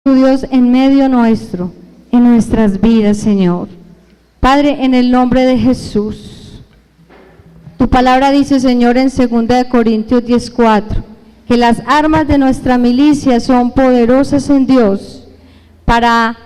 tu Dios en medio nuestro, en nuestras vidas, Señor. Padre, en el nombre de Jesús. Tu palabra dice, Señor, en 2 Corintios 10:4, que las armas de nuestra milicia son poderosas en Dios para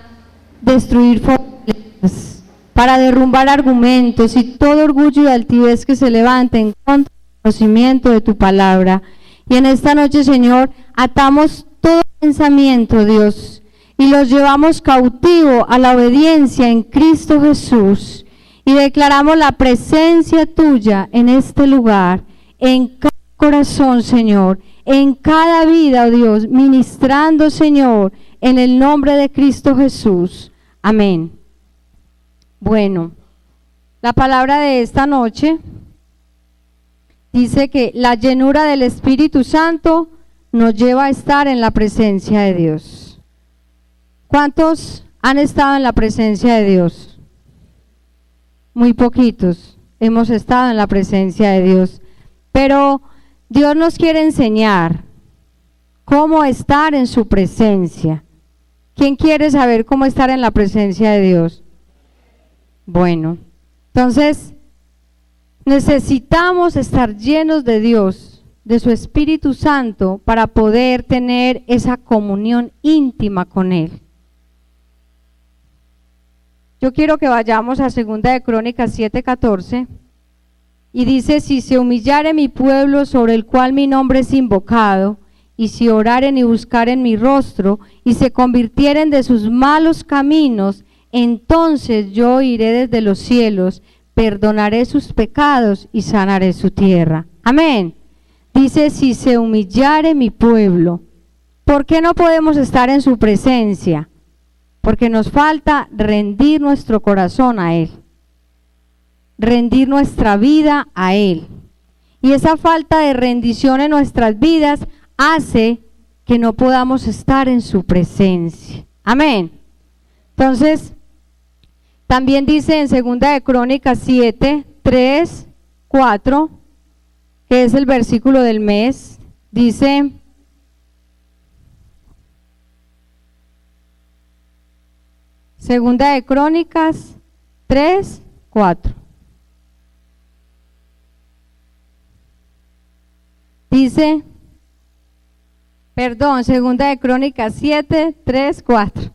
destruir fortalezas, para derrumbar argumentos y todo orgullo y altivez que se levante en contra del conocimiento de tu palabra. Y en esta noche, Señor, atamos todo pensamiento, Dios, y los llevamos cautivo a la obediencia en Cristo Jesús, y declaramos la presencia tuya en este lugar, en cada corazón, Señor, en cada vida, oh Dios, ministrando, Señor, en el nombre de Cristo Jesús. Amén. Bueno, la palabra de esta noche dice que la llenura del Espíritu Santo nos lleva a estar en la presencia de Dios. ¿Cuántos han estado en la presencia de Dios? Muy poquitos hemos estado en la presencia de Dios, pero Dios nos quiere enseñar cómo estar en su presencia. ¿Quién quiere saber cómo estar en la presencia de Dios? Bueno, entonces necesitamos estar llenos de Dios, de su Espíritu Santo, para poder tener esa comunión íntima con Él. Yo quiero que vayamos a 2 Crónicas 7:14, y dice: si se humillare mi pueblo sobre el cual mi nombre es invocado, y si oraren y buscaren mi rostro, y se convirtieren de sus malos caminos, entonces yo iré desde los cielos, perdonaré sus pecados y sanaré su tierra. Amén. Dice, si se humillare mi pueblo. ¿Por qué no podemos estar en su presencia? Porque nos falta rendir nuestro corazón a Él, rendir nuestra vida a Él. Y esa falta de rendición en nuestras vidas hace que no podamos estar en su presencia. Amén. Entonces, también dice en 2 Crónicas 7:3-4, que es el versículo del mes, dice: Segunda de Crónicas 3:4. Dice, perdón, 2 de Crónicas 7:3-4.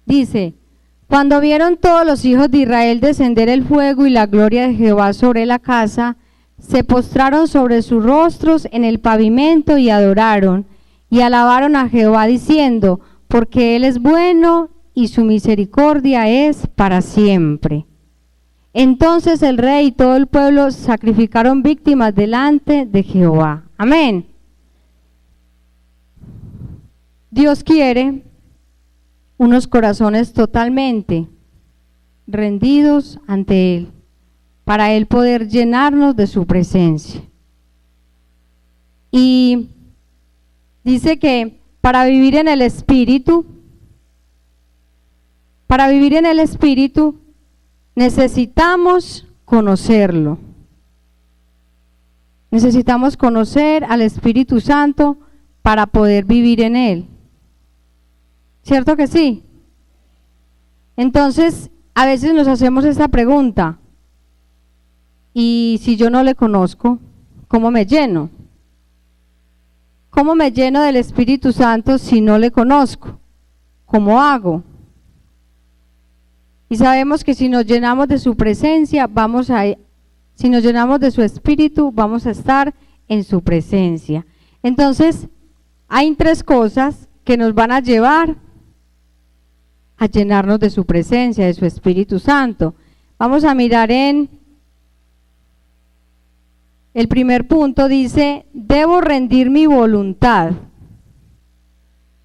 Dice, cuando vieron todos los hijos de Israel descender el fuego y la gloria de Jehová sobre la casa, se postraron sobre sus rostros en el pavimento y adoraron, y alabaron a Jehová diciendo, porque Él es bueno y su misericordia es para siempre. Entonces el rey y todo el pueblo sacrificaron víctimas delante de Jehová. Amén. Dios quiere unos corazones totalmente rendidos ante Él, para Él poder llenarnos de su presencia. Y dice que para vivir en el Espíritu, necesitamos conocerlo. Necesitamos conocer al Espíritu Santo para poder vivir en Él. ¿Cierto que sí? Entonces, a veces nos hacemos esta pregunta: ¿y si yo no le conozco, cómo me lleno? ¿Cómo me lleno del Espíritu Santo si no le conozco? ¿Cómo hago? Y sabemos que si nos llenamos de su presencia, si nos llenamos de su Espíritu, vamos a estar en su presencia. Entonces, hay 3 cosas que nos van a llevar a llenarnos de su presencia, de su Espíritu Santo. Vamos a mirar en el primer punto. Dice, debo rendir mi voluntad.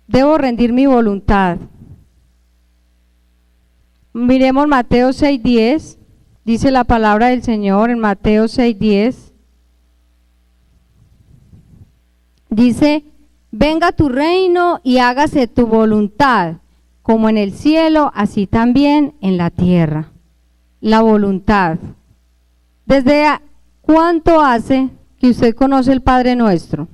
Debo rendir mi voluntad. Miremos Mateo 6:10, dice la palabra del Señor en Mateo 6:10. Dice, venga tu reino y hágase tu voluntad, como en el cielo, así también en la tierra. la voluntad. ¿Desde cuánto hace que usted conoce el Padre Nuestro?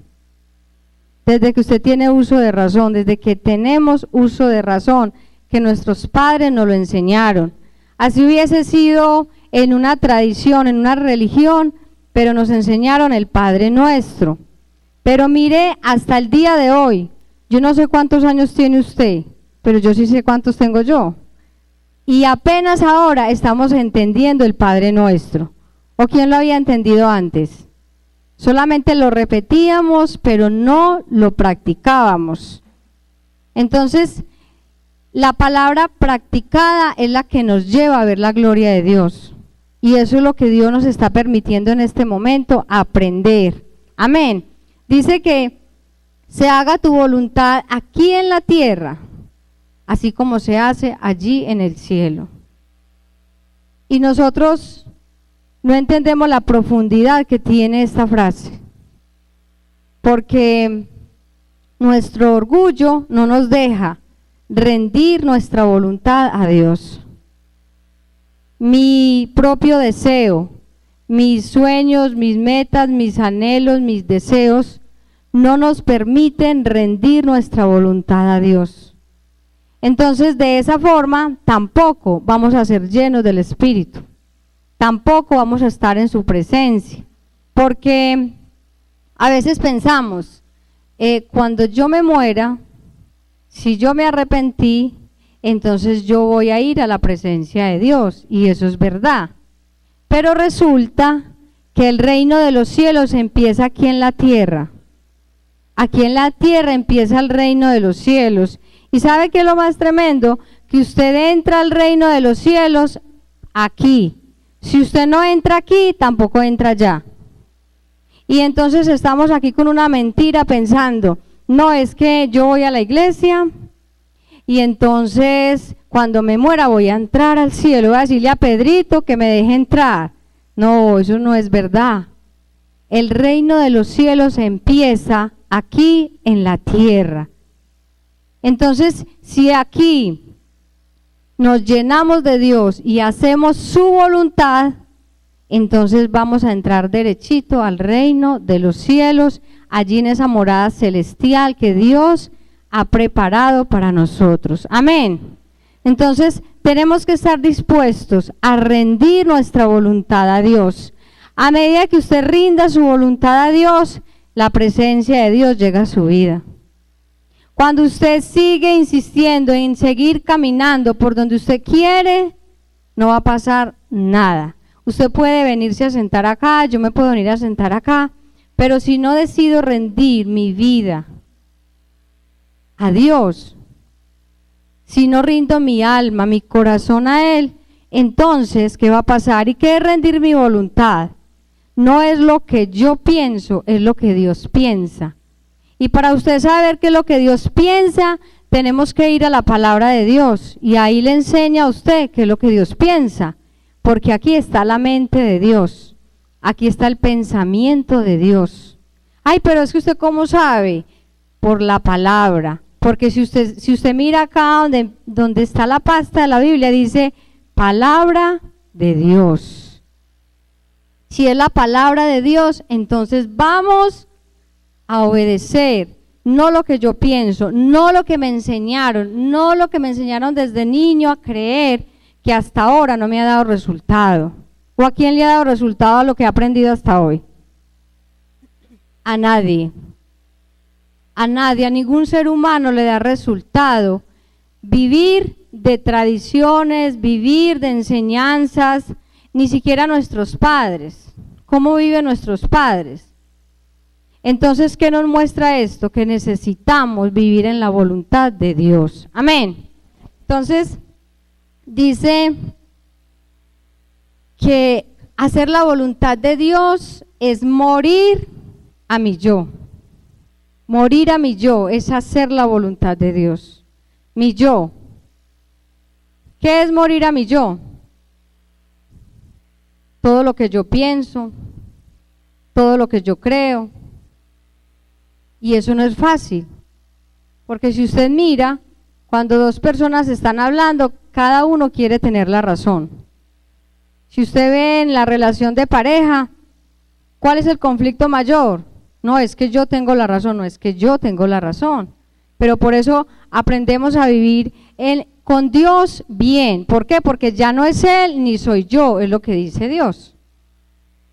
Desde que usted tiene uso de razón, desde que tenemos uso de razón, que nuestros padres nos lo enseñaron. Así hubiese sido en una tradición, en una religión, pero nos enseñaron el Padre Nuestro. Pero mire, hasta el día de hoy, yo no sé cuántos años tiene usted, pero yo sí sé cuántos tengo yo. Y apenas ahora estamos entendiendo el Padre Nuestro. ¿O quién lo había entendido antes? Solamente lo repetíamos, pero no lo practicábamos. Entonces, la palabra practicada es la que nos lleva a ver la gloria de Dios. Y eso es lo que Dios nos está permitiendo en este momento, aprender. Amén. Dice que se haga tu voluntad aquí en la tierra, así como se hace allí en el cielo. Y nosotros no entendemos la profundidad que tiene esta frase, porque nuestro orgullo no nos deja rendir nuestra voluntad a Dios. Mi propio deseo, mis sueños, mis metas, mis anhelos, mis deseos, no nos permiten rendir nuestra voluntad a Dios. Entonces, de esa forma, tampoco vamos a ser llenos del Espíritu. Tampoco vamos a estar en su presencia. Porque a veces pensamos, cuando yo me muera, si yo me arrepentí, entonces yo voy a ir a la presencia de Dios, y eso es verdad. Pero resulta que el reino de los cielos empieza aquí en la tierra. Aquí en la tierra empieza el reino de los cielos. ¿Y sabe qué es lo más tremendo? Que usted entra al reino de los cielos aquí. Si usted no entra aquí, tampoco entra allá. Y entonces estamos aquí con una mentira pensando, no, es que yo voy a la iglesia y entonces cuando me muera voy a entrar al cielo, voy a decirle a Pedrito que me deje entrar. No, eso no es verdad. El reino de los cielos empieza aquí en la tierra. Entonces, si aquí nos llenamos de Dios y hacemos su voluntad, entonces vamos a entrar derechito al reino de los cielos, allí en esa morada celestial que Dios ha preparado para nosotros. Amén. Entonces, tenemos que estar dispuestos a rendir nuestra voluntad a Dios. A medida que usted rinda su voluntad a Dios, la presencia de Dios llega a su vida. Cuando usted sigue insistiendo en seguir caminando por donde usted quiere, no va a pasar nada. Usted puede venirse a sentar acá, yo me puedo venir a sentar acá, pero si no decido rendir mi vida a Dios, si no rindo mi alma, mi corazón a Él, entonces, ¿qué va a pasar? ¿Y qué es rendir mi voluntad? No es lo que yo pienso, es lo que Dios piensa. Y para usted saber qué es lo que Dios piensa, tenemos que ir a la palabra de Dios, y ahí le enseña a usted qué es lo que Dios piensa, porque aquí está la mente de Dios, aquí está el pensamiento de Dios. Ay, pero es que usted ¿cómo sabe? Por la palabra, porque si usted mira acá donde está la pasta de la Biblia, dice palabra de Dios. Si es la palabra de Dios, entonces vamos a obedecer, no lo que yo pienso, no lo que me enseñaron, no lo que me enseñaron desde niño a creer que hasta ahora no me ha dado resultado. ¿O a quién le ha dado resultado a lo que ha aprendido hasta hoy? A nadie. A nadie, a ningún ser humano le da resultado vivir de tradiciones, vivir de enseñanzas, ni siquiera nuestros padres. ¿Cómo viven nuestros padres? Entonces, ¿qué nos muestra esto? Que necesitamos vivir en la voluntad de Dios. Amén. Entonces, dice que hacer la voluntad de Dios es morir a mi yo. Morir a mi yo es hacer la voluntad de Dios. Mi yo. ¿Qué es morir a mi yo? Todo lo que yo pienso, todo lo que yo creo. Y eso no es fácil, porque si usted mira, cuando dos personas están hablando, cada uno quiere tener la razón. Si usted ve en la relación de pareja, ¿cuál es el conflicto mayor? No es que yo tengo la razón, no es que yo tengo la razón. Pero por eso aprendemos a vivir con Dios bien. ¿Por qué? Porque ya no es Él ni soy yo, es lo que dice Dios.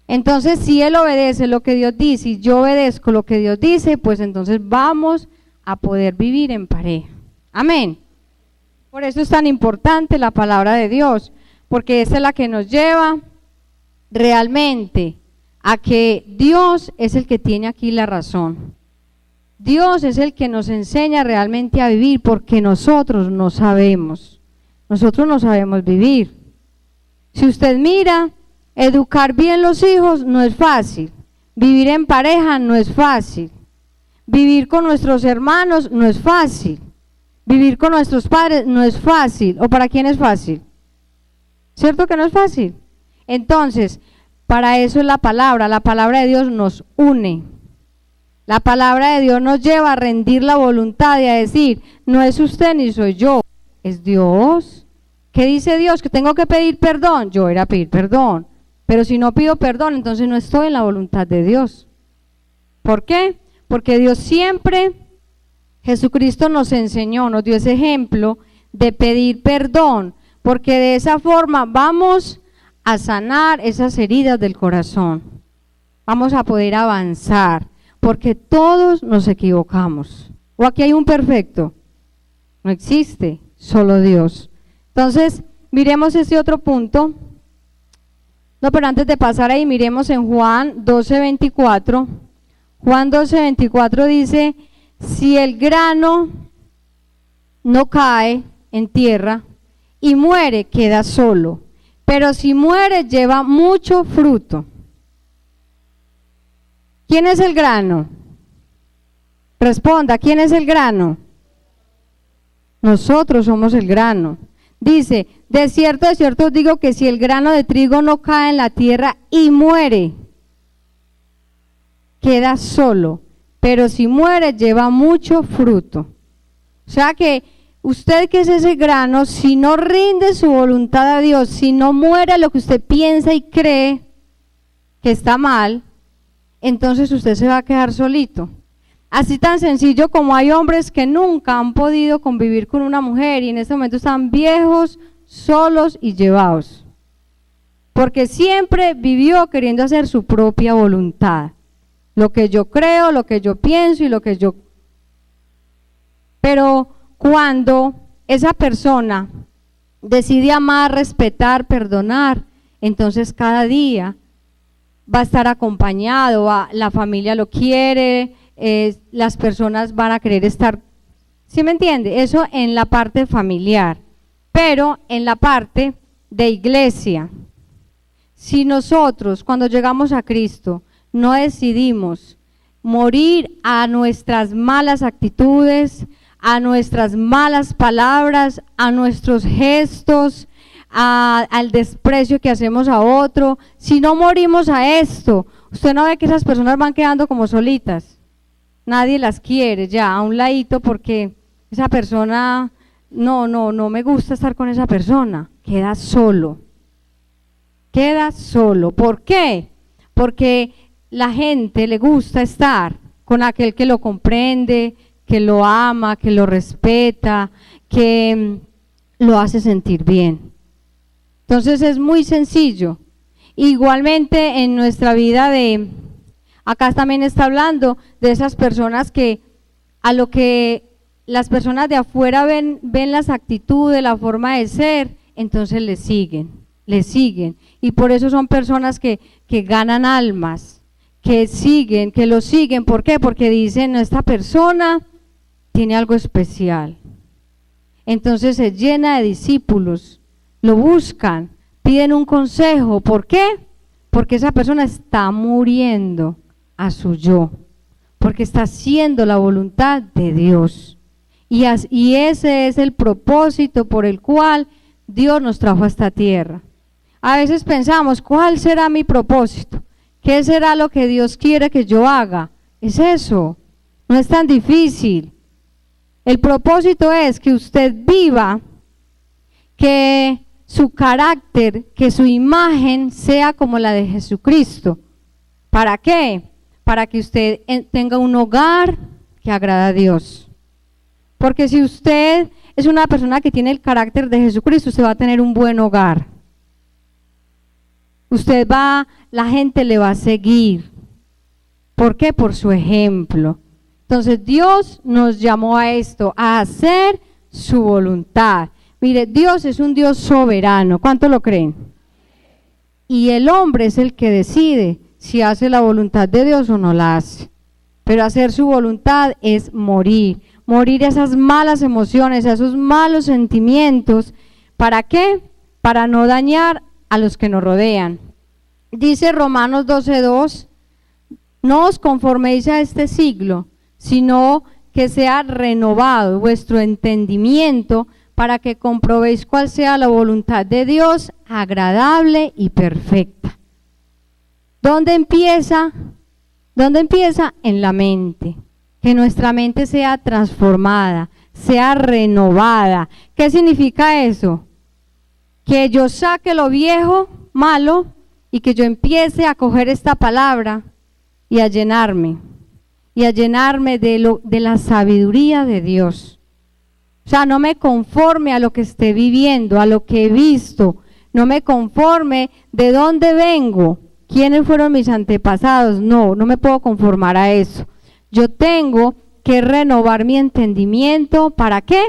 Entonces, si Él obedece lo que Dios dice y yo obedezco lo que Dios dice, pues entonces vamos a poder vivir en pareja. Amén. Por eso es tan importante la palabra de Dios, porque esa es la que nos lleva realmente a que Dios es el que tiene aquí la razón. Dios es el que nos enseña realmente a vivir, porque nosotros no sabemos vivir. Si usted mira, educar bien los hijos no es fácil, vivir en pareja no es fácil, vivir con nuestros hermanos no es fácil, vivir con nuestros padres no es fácil. ¿O para quién es fácil? ¿Cierto que no es fácil? Entonces, para eso es la palabra de Dios nos une. La palabra de Dios nos lleva a rendir la voluntad y a decir, no es usted ni soy yo, es Dios. ¿Qué dice Dios? Que tengo que pedir perdón. Yo voy a ir a pedir perdón, pero si no pido perdón, entonces no estoy en la voluntad de Dios. ¿Por qué? Porque Dios siempre, Jesucristo nos enseñó, nos dio ese ejemplo de pedir perdón, porque de esa forma vamos a sanar esas heridas del corazón. Vamos a poder avanzar, porque todos nos equivocamos. ¿O aquí hay un perfecto? No existe, solo Dios. Entonces, miremos este otro punto. No, pero antes de pasar ahí, miremos en Juan 12:24. Juan 12:24 dice, si el grano no cae en tierra y muere, queda solo, pero si muere, lleva mucho fruto. ¿Quién es el grano? Responda, ¿quién es el grano? Nosotros somos el grano. Dice, de cierto os digo que si el grano de trigo no cae en la tierra y muere, queda solo, pero si muere, lleva mucho fruto. O sea que usted, que es ese grano, si no rinde su voluntad a Dios, si no muere lo que usted piensa y cree que está mal, entonces usted se va a quedar solito. Así tan sencillo como hay hombres que nunca han podido convivir con una mujer y en este momento están viejos, solos y llevados, porque siempre vivió queriendo hacer su propia voluntad, lo que yo creo, lo que yo pienso y lo que yo... Pero cuando esa persona decide amar, respetar, perdonar, entonces cada día va a estar acompañado, la familia lo quiere, las personas van a querer estar, ¿sí me entiende? Eso en la parte familiar, pero en la parte de iglesia, si nosotros cuando llegamos a Cristo no decidimos morir a nuestras malas actitudes, a nuestras malas palabras, a nuestros gestos, al desprecio que hacemos a otro, si no morimos a esto, usted no ve que esas personas van quedando como solitas, nadie las quiere ya a un ladito porque esa persona, no me gusta estar con esa persona, queda solo. ¿Por qué? Porque la gente le gusta estar con aquel que lo comprende, que lo ama, que lo respeta, que lo hace sentir bien. Entonces es muy sencillo. Igualmente en nuestra vida acá también está hablando de esas personas que a lo que las personas de afuera ven las actitudes, la forma de ser, entonces le siguen. Y por eso son personas que ganan almas, que lo siguen. ¿Por qué? Porque dicen, no, esta persona tiene algo especial. Entonces se llena de discípulos, lo buscan, piden un consejo. ¿Por qué? Porque esa persona está muriendo a su yo, porque está haciendo la voluntad de Dios. Y ese es el propósito por el cual Dios nos trajo a esta tierra. A veces pensamos, ¿cuál será mi propósito? ¿Qué será lo que Dios quiere que yo haga? Es eso, no es tan difícil. El propósito es que usted viva, que su carácter, que su imagen sea como la de Jesucristo. ¿Para qué? Para que usted tenga un hogar que agrada a Dios. Porque si usted es una persona que tiene el carácter de Jesucristo, usted va a tener un buen hogar. La gente le va a seguir. ¿Por qué? Por su ejemplo. Entonces Dios nos llamó a esto, a hacer su voluntad. Mire, Dios es un Dios soberano. ¿Cuánto lo creen? Y el hombre es el que decide si hace la voluntad de Dios o no la hace. Pero hacer su voluntad es morir a esas malas emociones, a esos malos sentimientos. ¿Para qué? Para no dañar a los que nos rodean. Dice Romanos 12:2, no os conforméis a este siglo, sino que sea renovado vuestro entendimiento para que comprobéis cuál sea la voluntad de Dios, agradable y perfecta. ¿Dónde empieza? En la mente. Que nuestra mente sea transformada, sea renovada. ¿Qué significa eso? Que yo saque lo viejo, malo, y que yo empiece a coger esta palabra y a llenarme de la sabiduría de Dios. O sea, no me conforme a lo que esté viviendo, a lo que he visto, no me conforme de dónde vengo, quiénes fueron mis antepasados, no me puedo conformar a eso. Yo tengo que renovar mi entendimiento, ¿para qué?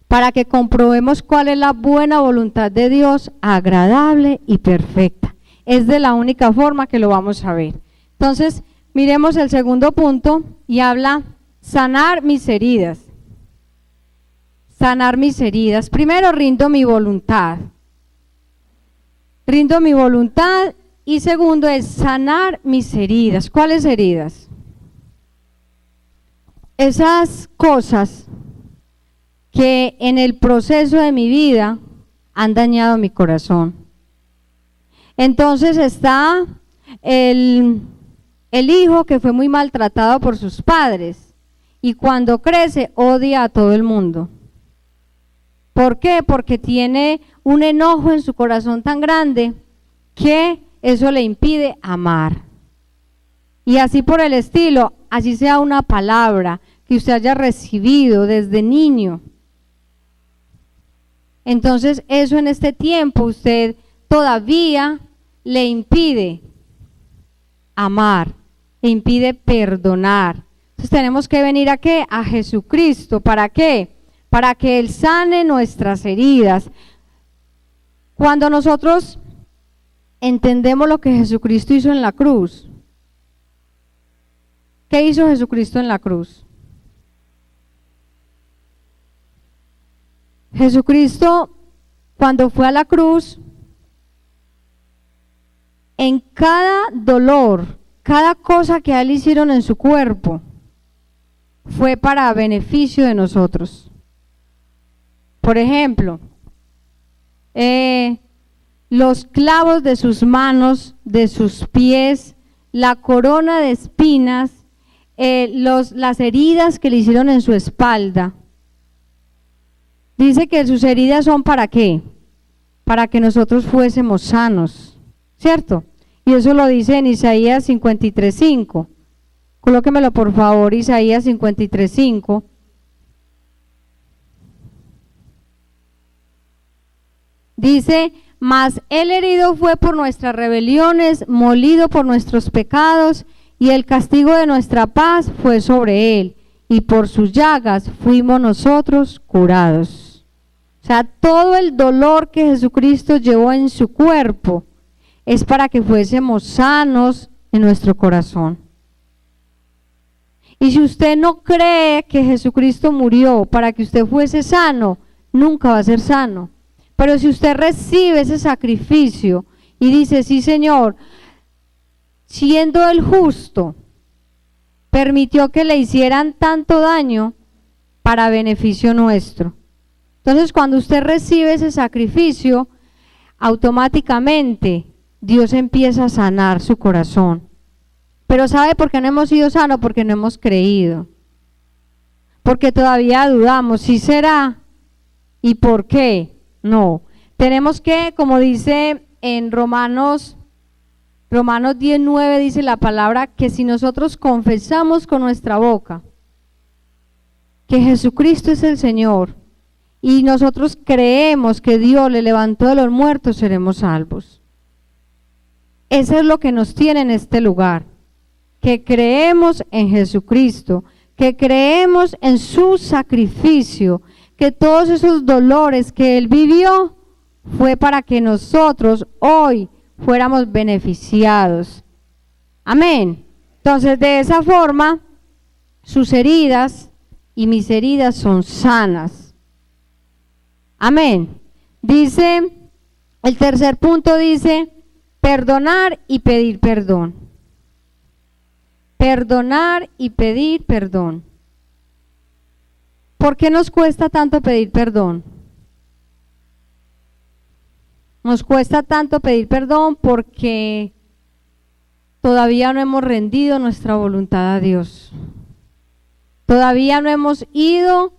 Para que comprobemos cuál es la buena voluntad de Dios, agradable y perfecta. Es de la única forma que lo vamos a ver. Entonces, miremos el segundo punto y habla sanar mis heridas. Sanar mis heridas. Primero, rindo mi voluntad. Rindo mi voluntad y segundo es sanar mis heridas. ¿Cuáles heridas? Esas cosas que en el proceso de mi vida han dañado mi corazón. Entonces está el hijo que fue muy maltratado por sus padres y cuando crece odia a todo el mundo. ¿Por qué? Porque tiene un enojo en su corazón tan grande que eso le impide amar. Y así por el estilo, así sea una palabra que usted haya recibido desde niño. Entonces eso en este tiempo usted todavía le impide amar, le impide perdonar. Entonces tenemos que venir ¿a qué? A Jesucristo. ¿Para qué? Para que Él sane nuestras heridas. Cuando nosotros entendemos lo que Jesucristo hizo en la cruz, ¿qué hizo Jesucristo en la cruz? Jesucristo, cuando fue a la cruz, en cada dolor, cada cosa que a Él hicieron en su cuerpo, fue para beneficio de nosotros. Por ejemplo, los clavos de sus manos, de sus pies, la corona de espinas, las heridas que le hicieron en su espalda. Dice que sus heridas son ¿para qué? Para que nosotros fuésemos sanos, ¿cierto? Y eso lo dice en Isaías 53:5. Colóquemelo por favor, Isaías 53:5. Dice, mas Él herido fue por nuestras rebeliones, molido por nuestros pecados, y el castigo de nuestra paz fue sobre Él, y por sus llagas fuimos nosotros curados. O sea, todo el dolor que Jesucristo llevó en su cuerpo es para que fuésemos sanos en nuestro corazón. Y si usted no cree que Jesucristo murió para que usted fuese sano, nunca va a ser sano. Pero si usted recibe ese sacrificio y dice, sí Señor, siendo el justo, permitió que le hicieran tanto daño para beneficio nuestro. Entonces, cuando usted recibe ese sacrificio, automáticamente Dios empieza a sanar su corazón. Pero ¿sabe por qué no hemos sido sanos? Porque no hemos creído. Porque todavía dudamos, ¿sí será? ¿Y por qué? No. Tenemos que, como dice en Romanos 10:9, dice la palabra, que si nosotros confesamos con nuestra boca que Jesucristo es el Señor y nosotros creemos que Dios le levantó de los muertos, seremos salvos. Eso es lo que nos tiene en este lugar, que creemos en Jesucristo, que creemos en su sacrificio, que todos esos dolores que Él vivió fue para que nosotros hoy fuéramos beneficiados. Amén. Entonces, de esa forma, sus heridas y mis heridas son sanas. Amén. Dice, el tercer punto dice, perdonar y pedir perdón. Perdonar y pedir perdón. ¿Por qué nos cuesta tanto pedir perdón? Nos cuesta tanto pedir perdón porque todavía no hemos rendido nuestra voluntad a Dios. Todavía no hemos ido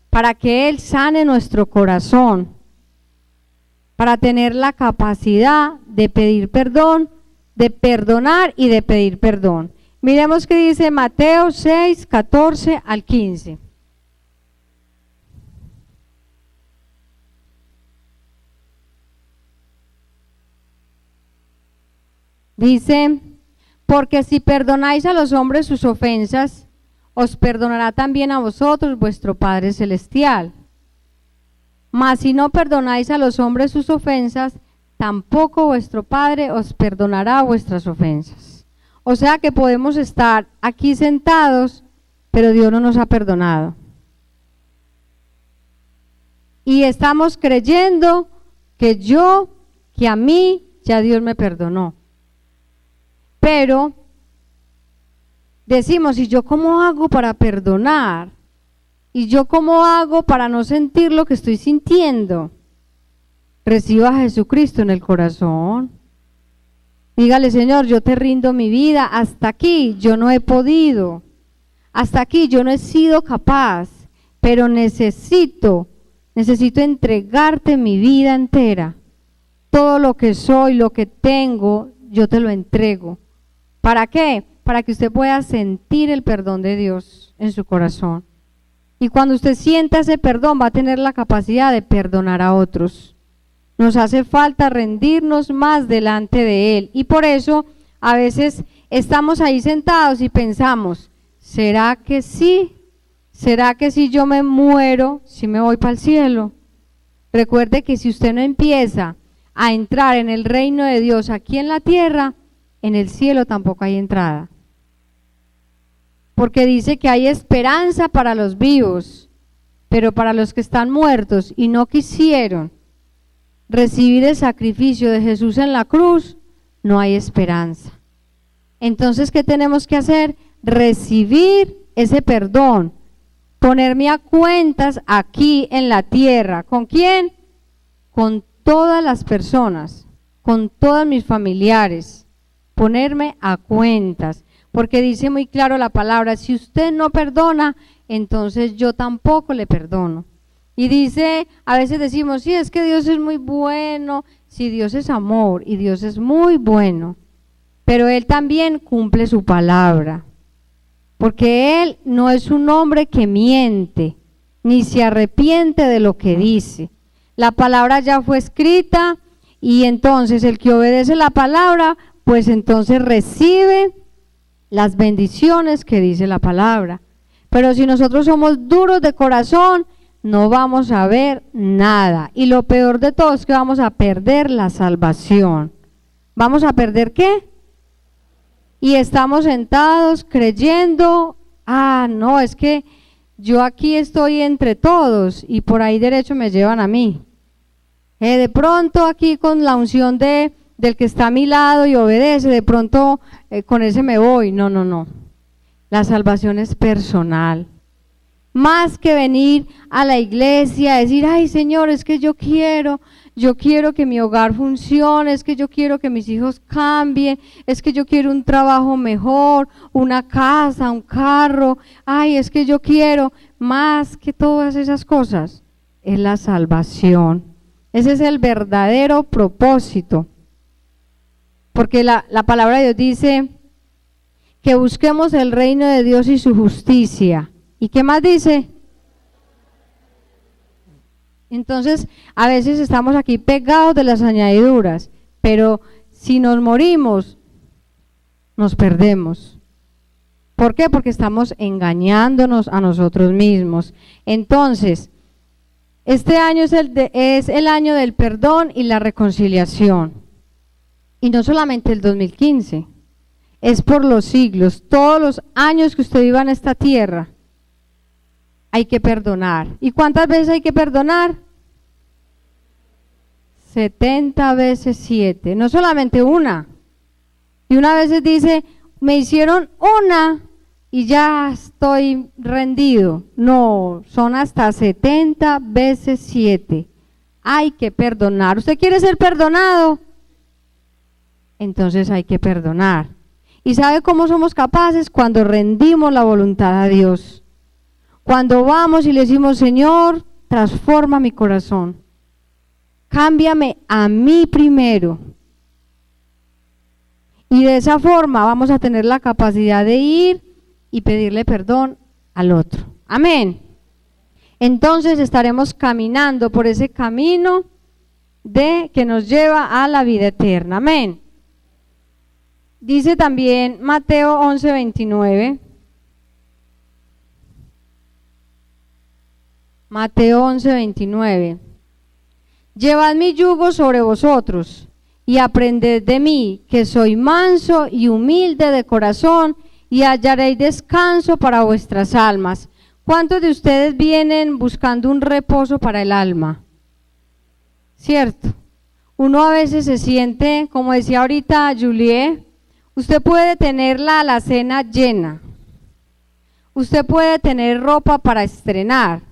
para que Él sane nuestro corazón, para tener la capacidad de pedir perdón, de perdonar y de pedir perdón. Miremos qué dice Mateo 6, 14 al 15. Dice, porque si perdonáis a los hombres sus ofensas, os perdonará también a vosotros vuestro Padre Celestial. Mas si no perdonáis a los hombres sus ofensas, tampoco vuestro Padre os perdonará vuestras ofensas. O sea que podemos estar aquí sentados, pero Dios no nos ha perdonado. Y estamos creyendo que a mí ya Dios me perdonó. Pero decimos, ¿y yo cómo hago para perdonar? ¿Y yo cómo hago para no sentir lo que estoy sintiendo? Reciba a Jesucristo en el corazón. Dígale, Señor, yo te rindo mi vida, hasta aquí yo no he podido, hasta aquí yo no he sido capaz, pero necesito entregarte mi vida entera. Todo lo que soy, lo que tengo, yo te lo entrego. ¿Para qué? Para que usted pueda sentir el perdón de Dios en su corazón. Y cuando usted sienta ese perdón, va a tener la capacidad de perdonar a otros. Nos hace falta rendirnos más delante de Él. Y por eso a veces estamos ahí sentados y pensamos, ¿será que sí? ¿Será que si yo me muero, si me voy para el cielo? Recuerde que si usted no empieza a entrar en el reino de Dios aquí en la tierra, en el cielo tampoco hay entrada. Porque dice que hay esperanza para los vivos, pero para los que están muertos y no quisieron recibir el sacrificio de Jesús en la cruz, no hay esperanza. Entonces, ¿qué tenemos que hacer? Recibir ese perdón, ponerme a cuentas aquí en la tierra. ¿Con quién? Con todas las personas, con todos mis familiares, ponerme a cuentas, porque dice muy claro la palabra, si usted no perdona, entonces yo tampoco le perdono. Y dice, a veces decimos, sí, es que Dios es muy bueno, sí, Dios es amor y Dios es muy bueno, pero Él también cumple su palabra, porque Él no es un hombre que miente, ni se arrepiente de lo que dice. La palabra ya fue escrita y entonces el que obedece la palabra, pues entonces recibe las bendiciones que dice la palabra. Pero si nosotros somos duros de corazón, no vamos a ver nada. Y lo peor de todo es que vamos a perder la salvación. ¿Vamos a perder qué? Y estamos sentados creyendo, no, es que yo aquí estoy entre todos y por ahí derecho me llevan a mí. De pronto aquí con la unción del que está a mi lado y obedece, de pronto con ese me voy. No. La salvación es personal. Más que venir a la iglesia a decir, ay Señor, es que yo quiero que mi hogar funcione, es que yo quiero que mis hijos cambien, es que yo quiero un trabajo mejor, una casa, un carro, ay, es que yo quiero, más que todas esas cosas, es la salvación Ese es el verdadero propósito. Porque la palabra de Dios dice que busquemos el reino de Dios y su justicia. ¿Y qué más dice? Entonces, a veces estamos aquí pegados de las añadiduras, pero si nos morimos, nos perdemos. ¿Por qué? Porque estamos engañándonos a nosotros mismos. Entonces, este año es el año del perdón y la reconciliación. Y no solamente el 2015, es por los siglos. Todos los años que usted viva en esta tierra, hay que perdonar. ¿Y cuántas veces hay que perdonar? 70 veces 7, no solamente una. Y una vez dice, me hicieron una y ya estoy rendido. No, son hasta 70 veces 7. Hay que perdonar. ¿Usted quiere ser perdonado? Entonces hay que perdonar. ¿Y sabe cómo somos capaces? Cuando rendimos la voluntad a Dios. Cuando vamos y le decimos, Señor, transforma mi corazón. Cámbiame a mí primero. Y de esa forma vamos a tener la capacidad de ir y pedirle perdón al otro. Amén. Entonces estaremos caminando por ese camino que nos lleva a la vida eterna. Amén. Dice también Mateo 11:29. Mateo 11:29. Llevad mi yugo sobre vosotros y aprended de mí, que soy manso y humilde de corazón, y hallaréis descanso para vuestras almas. ¿Cuántos de ustedes vienen buscando un reposo para el alma? ¿Cierto? Uno a veces se siente, como decía ahorita Juliet, usted puede tener la alacena llena, usted puede tener ropa para estrenar,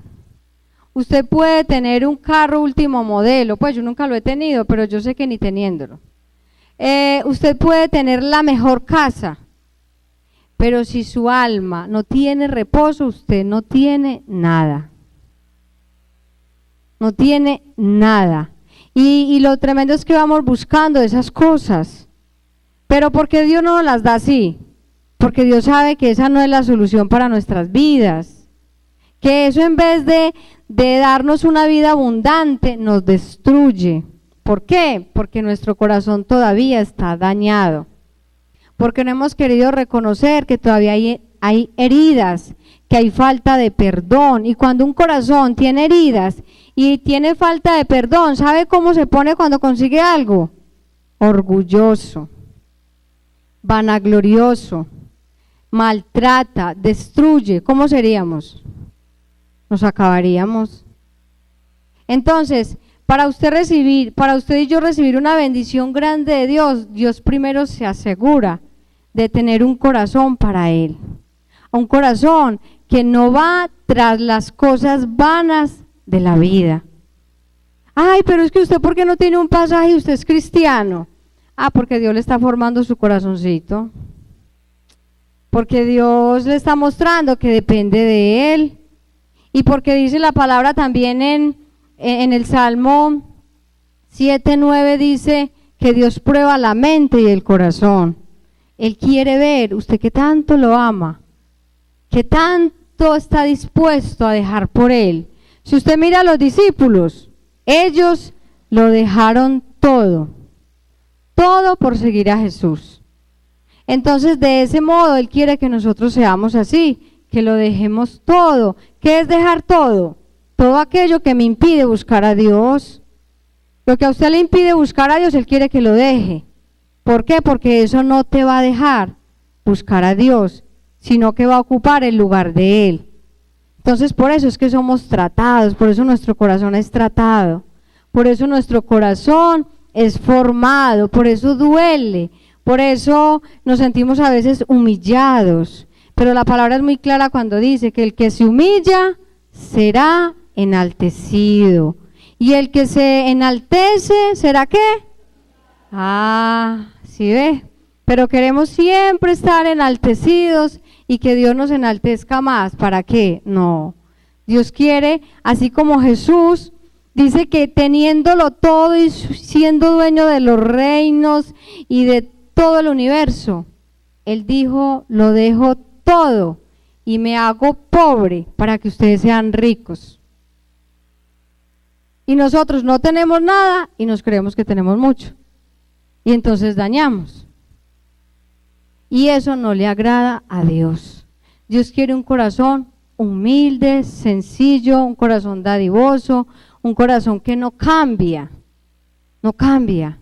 usted puede tener un carro último modelo, pues yo nunca lo he tenido, pero yo sé que ni teniéndolo. Usted puede tener la mejor casa, pero si su alma no tiene reposo, usted no tiene nada. No tiene nada. Y lo tremendo es que vamos buscando esas cosas. Pero ¿por qué Dios no nos las da así? Porque Dios sabe que esa no es la solución para nuestras vidas. Que eso, en vez de darnos una vida abundante, nos destruye. ¿Por qué? Porque nuestro corazón todavía está dañado. Porque no hemos querido reconocer que todavía hay heridas, que hay falta de perdón. Y cuando un corazón tiene heridas y tiene falta de perdón, ¿sabe cómo se pone cuando consigue algo? Orgulloso, vanaglorioso, maltrata, destruye. ¿Cómo seríamos? Nos acabaríamos. Entonces, para usted y yo recibir una bendición grande de Dios, Dios primero se asegura de tener un corazón para Él. Un corazón que no va tras las cosas vanas de la vida. Ay, pero es que usted, ¿por qué no tiene un pasaje y usted es cristiano? Ah, porque Dios le está formando su corazoncito. Porque Dios le está mostrando que depende de Él. Y porque dice la palabra también en el Salmo 7:9, dice que Dios prueba la mente y el corazón. Él quiere ver usted que tanto lo ama, que tanto está dispuesto a dejar por Él. Si usted mira a los discípulos, ellos lo dejaron todo por seguir a Jesús. Entonces, de ese modo, Él quiere que nosotros seamos así, que lo dejemos todo. ¿Qué es dejar todo? Todo aquello que me impide buscar a Dios. Lo que a usted le impide buscar a Dios, Él quiere que lo deje. ¿Por qué? Porque eso no te va a dejar buscar a Dios, sino que va a ocupar el lugar de Él. Entonces, por eso es que somos tratados, por eso nuestro corazón es tratado, por eso nuestro corazón es formado, por eso duele, por eso nos sentimos a veces humillados. Pero la palabra es muy clara cuando dice que el que se humilla será enaltecido. Y el que se enaltece, ¿será qué? Ah, ¿sí ve? Pero queremos siempre estar enaltecidos y que Dios nos enaltezca más. ¿Para qué? No. Dios quiere, así como Jesús Dice que teniéndolo todo y siendo dueño de los reinos y de todo el universo, Él dijo, lo dejo todo y me hago pobre para que ustedes sean ricos. Y nosotros no tenemos nada y nos creemos que tenemos mucho. Y entonces dañamos. Y eso no le agrada a Dios. Dios quiere un corazón humilde, sencillo, un corazón dadivoso, un corazón que no cambia, no cambia.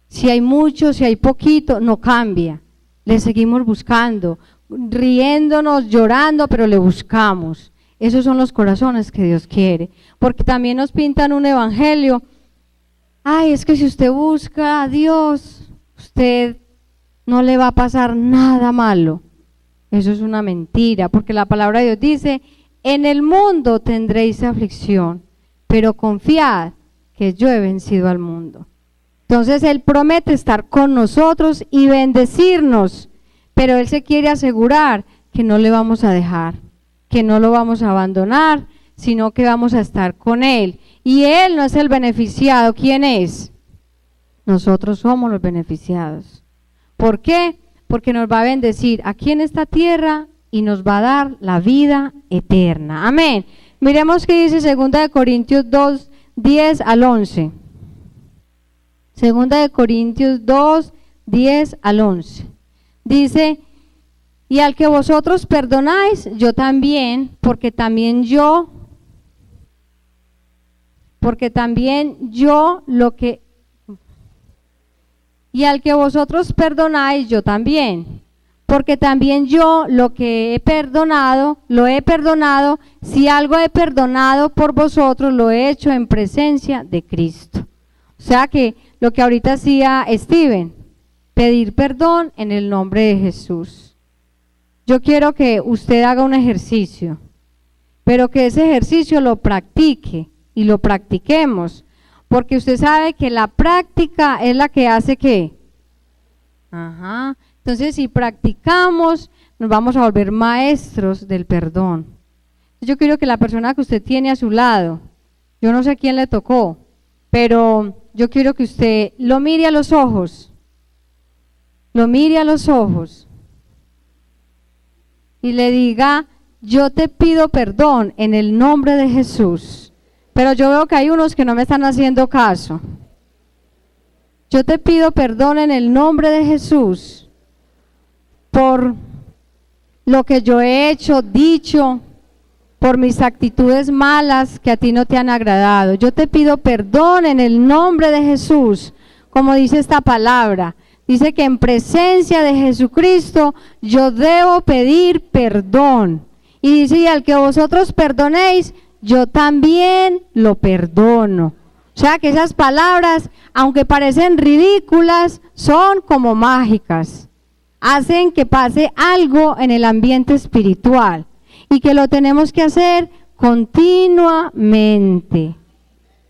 Si hay mucho, si hay poquito, no cambia. Le seguimos buscando, riéndonos, llorando, pero le buscamos. Esos son los corazones que Dios quiere. Porque también nos pintan un evangelio. Ay, es que si usted busca a Dios, usted no le va a pasar nada malo. Eso es una mentira, porque la palabra de Dios dice, en el mundo tendréis aflicción, pero confiad que yo he vencido al mundo. Entonces Él promete estar con nosotros y bendecirnos, pero Él se quiere asegurar que no le vamos a dejar, que no lo vamos a abandonar, sino que vamos a estar con Él. Y Él no es el beneficiado, ¿quién es? Nosotros somos los beneficiados. ¿Por qué? Porque nos va a bendecir aquí en esta tierra y nos va a dar la vida eterna. Amén. Miremos qué dice 2 Corintios 2, 10 al 11. 2 Corintios 2, 10 al 11. Dice, y al que vosotros perdonáis, yo también, porque también yo lo que... Y al que vosotros perdonáis, yo también, porque también yo lo que he perdonado, lo he perdonado, si algo he perdonado por vosotros, lo he hecho en presencia de Cristo. O sea que lo que ahorita hacía Steven, pedir perdón en el nombre de Jesús. Yo quiero que usted haga un ejercicio, pero que ese ejercicio lo practique y lo practiquemos. Porque usted sabe que la práctica es la que hace ¿qué? Ajá. Entonces, si practicamos, nos vamos a volver maestros del perdón. Yo quiero que la persona que usted tiene a su lado, yo no sé a quién le tocó, pero yo quiero que usted lo mire a los ojos, lo mire a los ojos y le diga, yo te pido perdón en el nombre de Jesús. Pero yo veo que hay unos que no me están haciendo caso. Yo te pido perdón en el nombre de Jesús por lo que yo he hecho, dicho, por mis actitudes malas que a ti no te han agradado. Yo te pido perdón en el nombre de Jesús, como dice esta palabra. Dice que en presencia de Jesucristo yo debo pedir perdón. Y dice, y al que vosotros perdonéis, yo también lo perdono. O sea que esas palabras, aunque parecen ridículas, son como mágicas. Hacen que pase algo en el ambiente espiritual y que lo tenemos que hacer continuamente.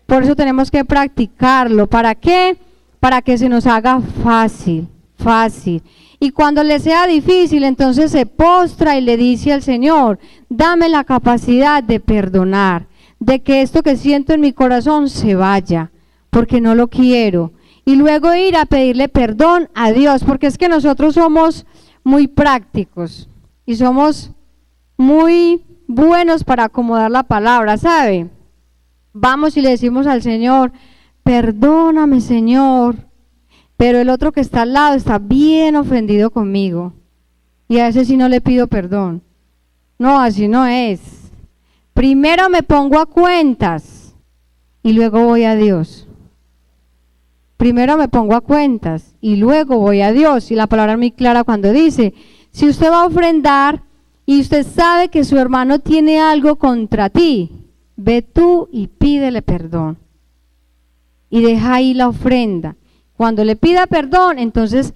Por eso tenemos que practicarlo. ¿Para qué? Para que se nos haga fácil, fácil. Y cuando le sea difícil, entonces se postra y le dice al Señor, dame la capacidad de perdonar, de que esto que siento en mi corazón se vaya, porque no lo quiero. Y luego ir a pedirle perdón a Dios, porque es que nosotros somos muy prácticos y somos muy buenos para acomodar la palabra, ¿sabe? Vamos y le decimos al Señor, perdóname, Señor. Pero el otro que está al lado está bien ofendido conmigo y a ese sí no le pido perdón. No, así no es. Primero me pongo a cuentas y luego voy a Dios. Primero me pongo a cuentas y luego voy a Dios. Y la palabra es muy clara cuando dice, si usted va a ofrendar y usted sabe que su hermano tiene algo contra ti, ve tú y pídele perdón. Y deja ahí la ofrenda. Cuando le pida perdón, entonces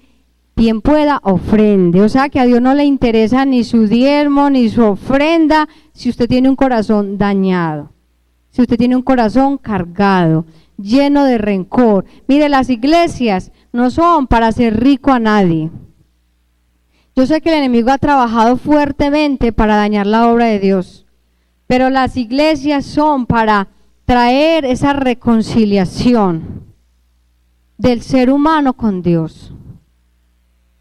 bien pueda ofrende. O sea que a Dios no le interesa ni su diezmo, ni su ofrenda, si usted tiene un corazón dañado, si usted tiene un corazón cargado, lleno de rencor. Mire, las iglesias no son para hacer rico a nadie. Yo sé que el enemigo ha trabajado fuertemente para dañar la obra de Dios, pero las iglesias son para traer esa reconciliación del ser humano con Dios.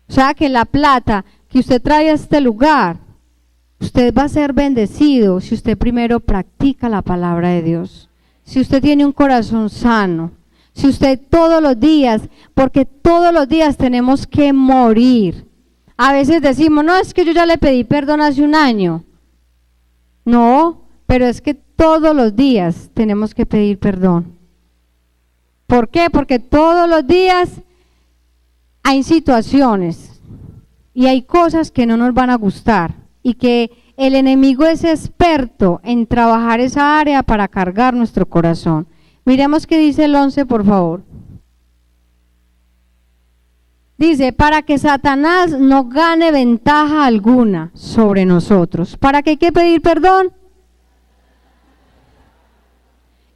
O sea que la plata que usted trae a este lugar, usted va a ser bendecido si usted primero practica la palabra de Dios, si usted tiene un corazón sano, si usted todos los días, porque todos los días tenemos que morir. A veces decimos, no, es que yo ya le pedí perdón hace un año. No, pero es que todos los días tenemos que pedir perdón. ¿Por qué? Porque todos los días hay situaciones y hay cosas que no nos van a gustar y que el enemigo es experto en trabajar esa área para cargar nuestro corazón. Miremos qué dice el 11, por favor. Dice, para que Satanás no gane ventaja alguna sobre nosotros. ¿Para qué hay que pedir perdón?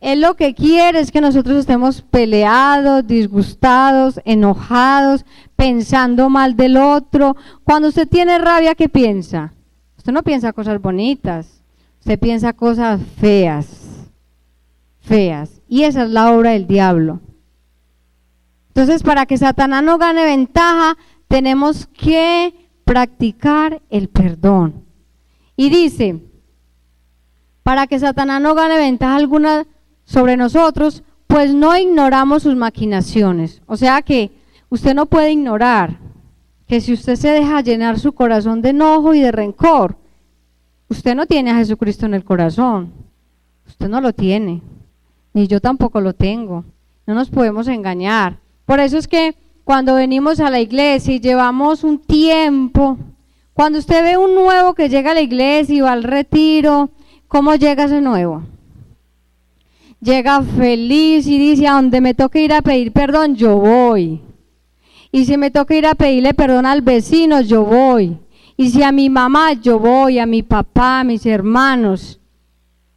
Él lo que quiere es que nosotros estemos peleados, disgustados, enojados, pensando mal del otro. Cuando usted tiene rabia, ¿qué piensa? Usted no piensa cosas bonitas, usted piensa cosas feas, feas. Y esa es la obra del diablo. Entonces, para que Satanás no gane ventaja, tenemos que practicar el perdón. Y dice, para que Satanás no gane ventaja alguna sobre nosotros, pues no ignoramos sus maquinaciones. O sea que usted no puede ignorar que si usted se deja llenar su corazón de enojo y de rencor, usted no tiene a Jesucristo en el corazón. Usted no lo tiene, ni yo tampoco lo tengo. No nos podemos engañar. Por eso es que cuando venimos a la iglesia y llevamos un tiempo, cuando usted ve un nuevo que llega a la iglesia y va al retiro, ¿cómo llega ese nuevo? Llega feliz y dice, a donde me toque ir a pedir perdón, yo voy. Y si me toca ir a pedirle perdón al vecino, yo voy. Y si a mi mamá, yo voy, a mi papá, a mis hermanos.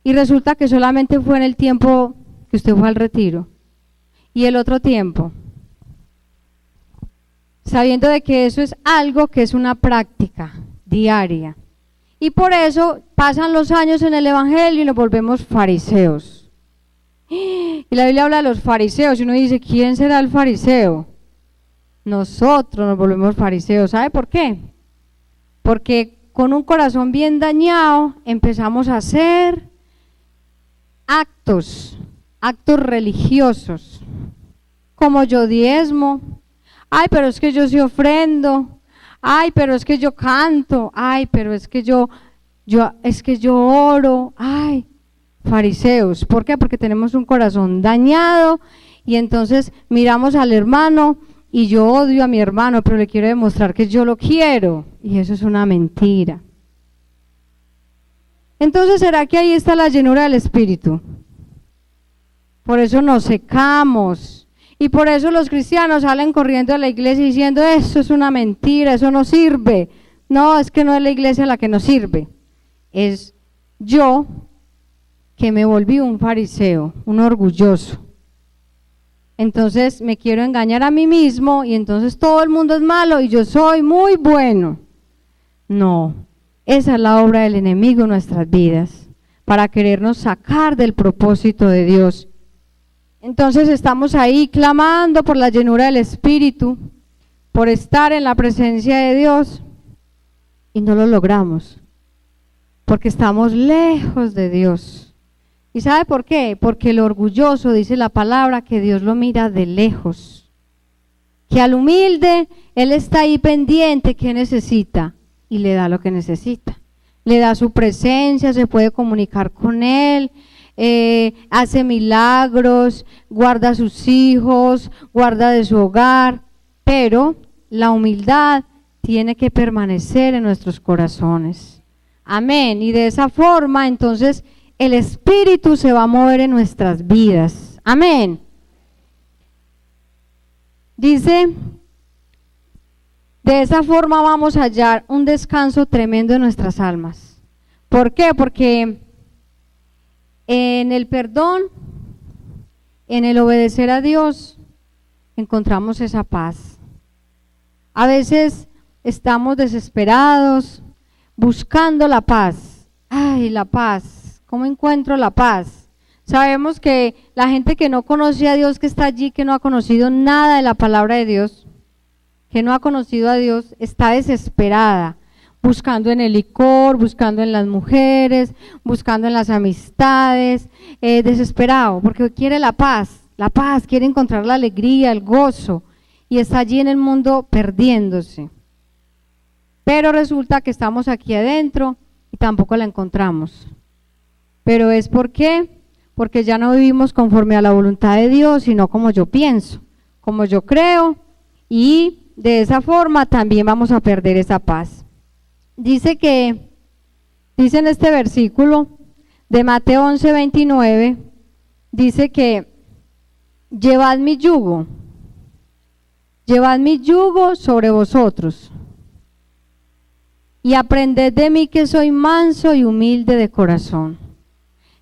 Y resulta que solamente fue en el tiempo que usted fue al retiro. Y el otro tiempo, sabiendo de que eso es algo que es una práctica diaria. Y por eso pasan los años en el evangelio y nos volvemos fariseos. Y la Biblia habla de los fariseos y uno dice, ¿quién será el fariseo? Nosotros nos volvemos fariseos. ¿Sabe por qué? Porque con un corazón bien dañado empezamos a hacer actos religiosos, como yo diezmo, ay, pero es que yo sí ofrendo, ay, pero es que yo canto, ay, pero es que yo oro, ay, fariseos. ¿Por qué? Porque tenemos un corazón dañado y entonces miramos al hermano y yo odio a mi hermano, pero le quiero demostrar que yo lo quiero, y eso es una mentira. Entonces, ¿será que ahí está la llenura del Espíritu? Por eso nos secamos. Y por eso los cristianos salen corriendo a la iglesia diciendo, eso es una mentira, eso no sirve. No, es que no es la iglesia la que nos sirve. Es yo que me volví un fariseo, un orgulloso. Entonces me quiero engañar a mí mismo y entonces todo el mundo es malo y yo soy muy bueno. No, esa es la obra del enemigo en nuestras vidas, para querernos sacar del propósito de Dios. Entonces estamos ahí clamando por la llenura del Espíritu, por estar en la presencia de Dios y no lo logramos, porque estamos lejos de Dios. ¿Y sabe por qué? Porque el orgulloso, dice la palabra, que Dios lo mira de lejos, que al humilde Él está ahí pendiente, ¿qué necesita? Y le da lo que necesita, le da su presencia, se puede comunicar con Él, hace milagros, guarda a sus hijos, guarda de su hogar, pero la humildad tiene que permanecer en nuestros corazones. Amén. Y de esa forma, entonces, el Espíritu se va a mover en nuestras vidas. Amén. Dice, de esa forma vamos a hallar un descanso tremendo en nuestras almas. ¿Por qué? Porque en el perdón, en el obedecer a Dios, encontramos esa paz. A veces estamos desesperados, buscando la paz. Ay, la paz. ¿Cómo encuentro la paz? Sabemos que la gente que no conoce a Dios, que está allí, que no ha conocido nada de la palabra de Dios, que no ha conocido a Dios, está desesperada, buscando en el licor, buscando en las mujeres, buscando en las amistades, desesperado, porque quiere la paz, quiere encontrar la alegría, el gozo, y está allí en el mundo perdiéndose. Pero resulta que estamos aquí adentro y tampoco la encontramos. Pero es porque ya no vivimos conforme a la voluntad de Dios, sino como yo pienso, como yo creo, y de esa forma también vamos a perder esa paz. Dice en este versículo de Mateo 11:29, dice que llevad mi yugo sobre vosotros y aprended de mí que soy manso y humilde de corazón.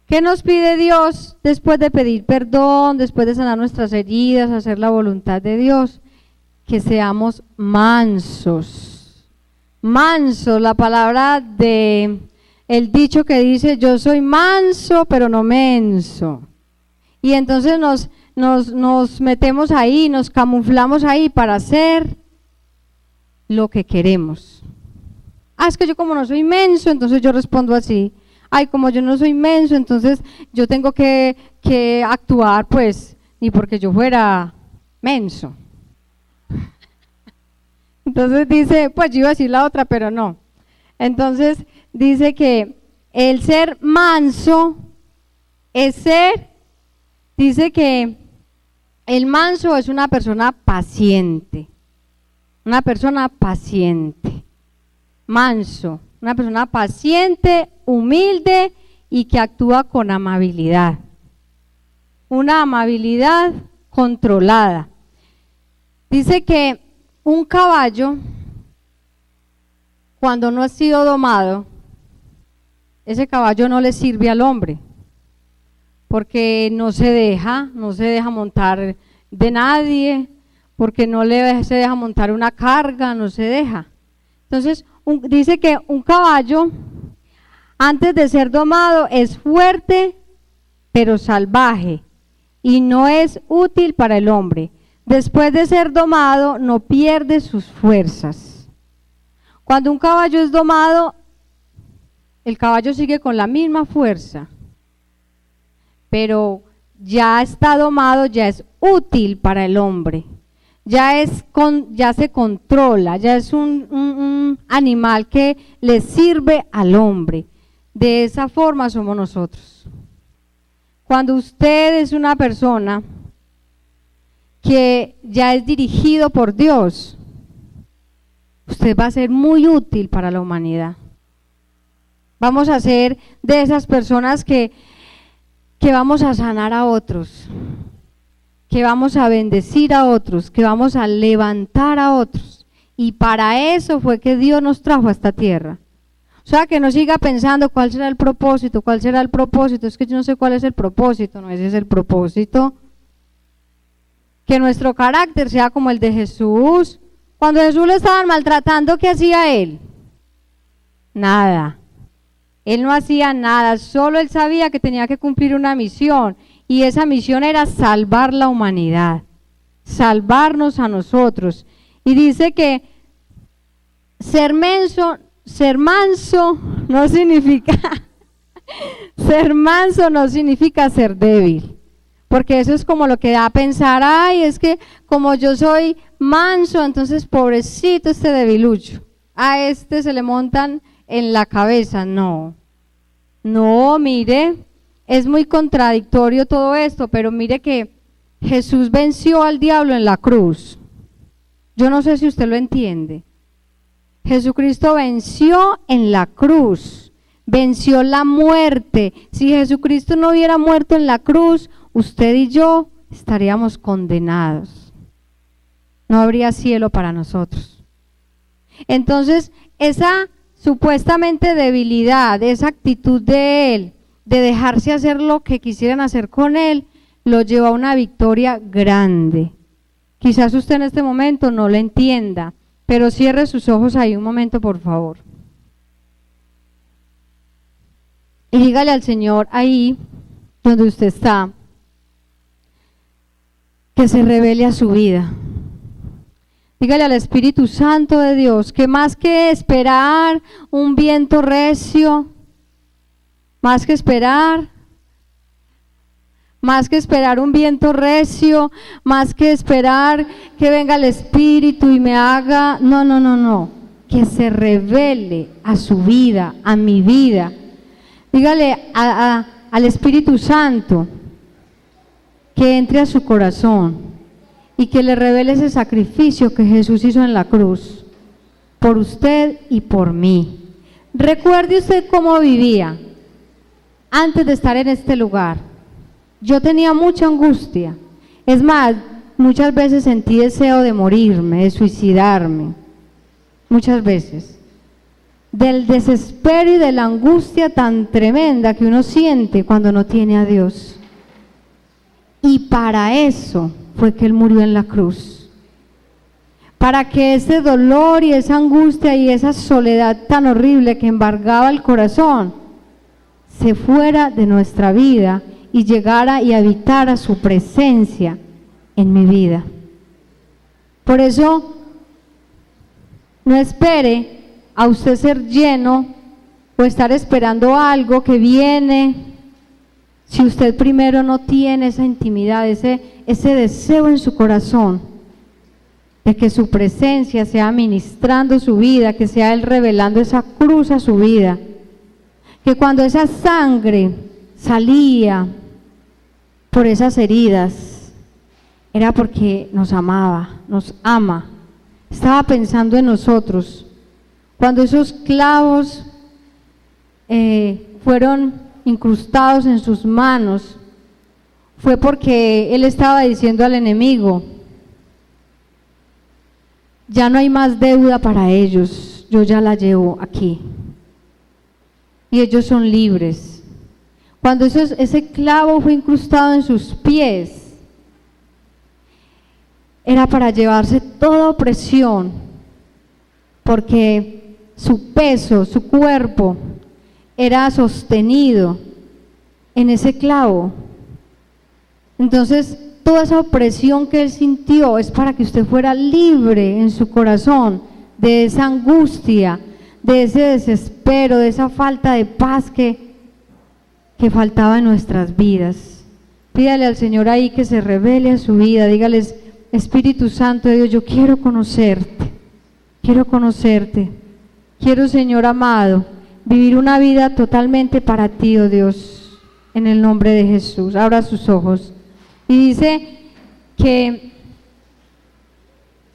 ¿Qué nos pide Dios después de pedir perdón, después de sanar nuestras heridas, hacer la voluntad de Dios? Que seamos mansos. Mansos, la palabra de el dicho que dice, yo soy manso pero no menso. Y entonces nos metemos ahí, nos camuflamos ahí para hacer lo que queremos. Es que yo como no soy menso, entonces yo respondo así. Como yo no soy menso, entonces yo tengo que actuar pues, ni porque yo fuera menso. Entonces dice, pues yo iba a decir la otra, pero no. Entonces dice que el ser manso dice que el manso es una persona paciente, manso, una persona paciente, humilde y que actúa con amabilidad, una amabilidad controlada. Dice que un caballo, cuando no ha sido domado, ese caballo no le sirve al hombre, porque no se deja montar de nadie, porque no se deja montar una carga, no se deja. Entonces, dice que un caballo, antes de ser domado, es fuerte, pero salvaje, y no es útil para el hombre. Después de ser domado, no pierde sus fuerzas. Cuando un caballo es domado, el caballo sigue con la misma fuerza, pero ya está domado, ya es útil para el hombre, ya se controla, ya es un animal que le sirve al hombre. De esa forma somos nosotros. Cuando usted es una persona que ya es dirigido por Dios, usted va a ser muy útil para la humanidad. Vamos a ser de esas personas que vamos a sanar a otros, que vamos a bendecir a otros, que vamos a levantar a otros. Y para eso fue que Dios nos trajo a esta tierra. O sea, que no siga pensando cuál será el propósito, es que yo no sé cuál es el propósito, no, ese es el propósito. Que nuestro carácter sea como el de Jesús. Cuando Jesús lo estaban maltratando, ¿qué hacía él? Nada. Él no hacía nada, solo él sabía que tenía que cumplir una misión, y esa misión era salvar la humanidad, salvarnos a nosotros. Y dice que ser manso no significa ser manso no significa ser débil. Porque eso es como lo que da a pensar, es que como yo soy manso, entonces pobrecito este debilucho, a este se le montan en la cabeza. No, mire, es muy contradictorio todo esto, pero mire que Jesús venció al diablo en la cruz. Yo no sé si usted lo entiende. Jesucristo venció en la cruz, venció la muerte. Si Jesucristo no hubiera muerto en la cruz, usted y yo estaríamos condenados. No habría cielo para nosotros. Entonces, esa supuestamente debilidad, esa actitud de él, de dejarse hacer lo que quisieran hacer con él, lo llevó a una victoria grande. Quizás usted en este momento no lo entienda, pero cierre sus ojos ahí un momento, por favor. Y dígale al Señor ahí, donde usted está, que se revele a su vida. Dígale al Espíritu Santo de Dios que más que esperar un viento recio, más que esperar un viento recio, más que esperar que venga el Espíritu y me haga, no, que se revele a su vida, a mi vida. Dígale al Espíritu Santo que entre a su corazón y que le revele ese sacrificio que Jesús hizo en la cruz, por usted y por mí. Recuerde usted cómo vivía antes de estar en este lugar. Yo tenía mucha angustia, es más, muchas veces sentí deseo de morirme, de suicidarme, muchas veces, del desespero y de la angustia tan tremenda que uno siente cuando no tiene a Dios. Y para eso fue que Él murió en la cruz, para que ese dolor y esa angustia y esa soledad tan horrible que embargaba el corazón se fuera de nuestra vida y llegara y habitara su presencia en mi vida. Por eso, no espere a usted ser lleno o estar esperando algo que viene, si usted primero no tiene esa intimidad, ese deseo en su corazón de que su presencia sea ministrando su vida, que sea Él revelando esa cruz a su vida, que cuando esa sangre salía por esas heridas era porque nos amaba, nos ama, estaba pensando en nosotros. Cuando esos clavos fueron incrustados en sus manos, fue porque Él estaba diciendo al enemigo: ya no hay más deuda para ellos, yo ya la llevo aquí y ellos son libres. Cuando ese clavo fue incrustado en sus pies, era para llevarse toda opresión, porque su peso, su cuerpo era sostenido en ese clavo. Entonces, toda esa opresión que Él sintió es para que usted fuera libre en su corazón de esa angustia, de ese desespero, de esa falta de paz que faltaba en nuestras vidas. Pídale al Señor ahí que se revele a su vida. Dígales: Espíritu Santo de Dios, yo quiero conocerte, quiero, Señor amado, vivir una vida totalmente para ti, oh Dios, en el nombre de Jesús. Abra sus ojos. Y dice que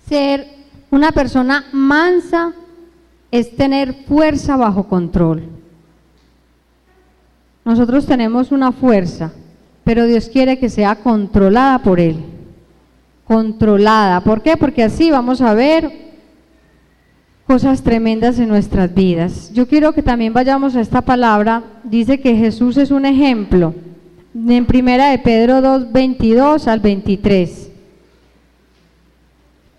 ser una persona mansa es tener fuerza bajo control. Nosotros tenemos una fuerza, pero Dios quiere que sea controlada por Él. Controlada. ¿Por qué? Porque así vamos a ver cosas tremendas en nuestras vidas. Yo quiero que también vayamos a esta palabra. Dice que Jesús es un ejemplo. En Primera de Pedro 2, 22 al 23.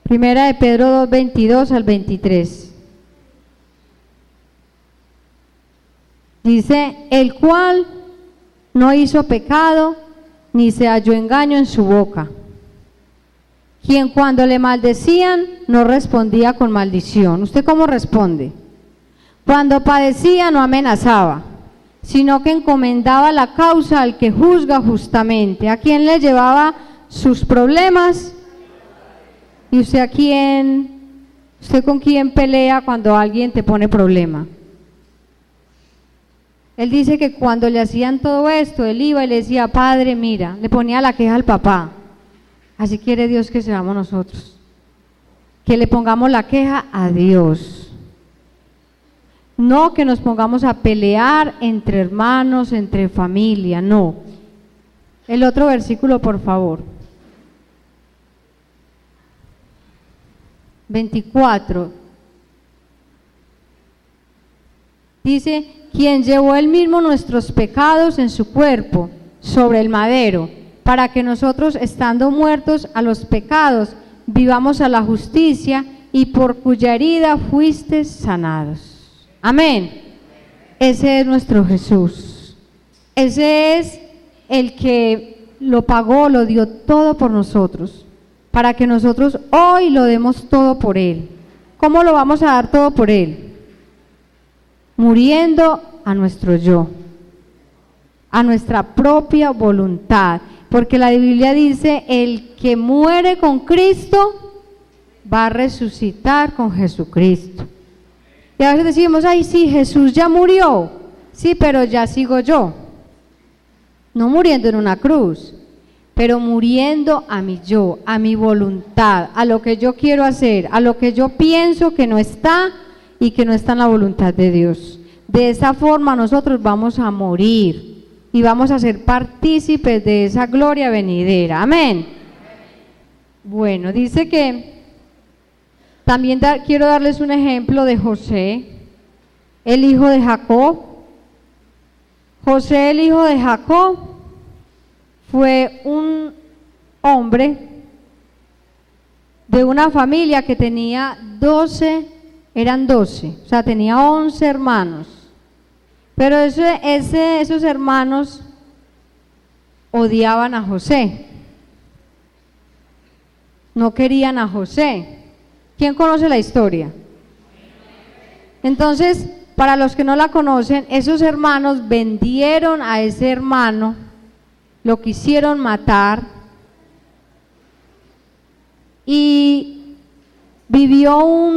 Primera de Pedro 2, 22 al 23. Dice: el cual no hizo pecado, ni se halló engaño en su boca, quien cuando le maldecían no respondía con maldición. ¿Usted cómo responde? Cuando padecía no amenazaba, sino que encomendaba la causa al que juzga justamente. ¿A quién le llevaba sus problemas? ¿Y usted con quién pelea cuando alguien te pone problema? Él dice que cuando le hacían todo esto, él iba y le decía: Padre, mira, le ponía la queja al papá. Así quiere Dios que seamos nosotros, que le pongamos la queja a Dios, no que nos pongamos a pelear entre hermanos, entre familia, no. El otro versículo, por favor. 24. Dice: quien llevó él mismo nuestros pecados en su cuerpo sobre el madero, para que nosotros, estando muertos a los pecados, vivamos a la justicia, y por cuya herida fuiste sanados. Amén. Ese es nuestro Jesús. Ese es el que lo pagó, lo dio todo por nosotros, para que nosotros hoy lo demos todo por Él. ¿Cómo lo vamos a dar todo por Él? Muriendo a nuestro yo, a nuestra propia voluntad, porque la Biblia dice, el que muere con Cristo va a resucitar con Jesucristo. Y a veces decimos, ay sí, Jesús ya murió, sí, pero ya sigo yo, no muriendo en una cruz, pero muriendo a mi yo, a mi voluntad, a lo que yo quiero hacer, a lo que yo pienso que no está y que no está en la voluntad de Dios. De esa forma nosotros vamos a morir y vamos a ser partícipes de esa gloria venidera. Amén. Bueno, dice que también quiero darles un ejemplo de José, el hijo de Jacob. José, el hijo de Jacob, fue un hombre de una familia que tenía 12, eran 12, o sea, tenía 11 hermanos. Pero esos hermanos odiaban a José, no querían a José. ¿Quién conoce la historia? Entonces, para los que no la conocen, esos hermanos vendieron a ese hermano, lo quisieron matar y vivió un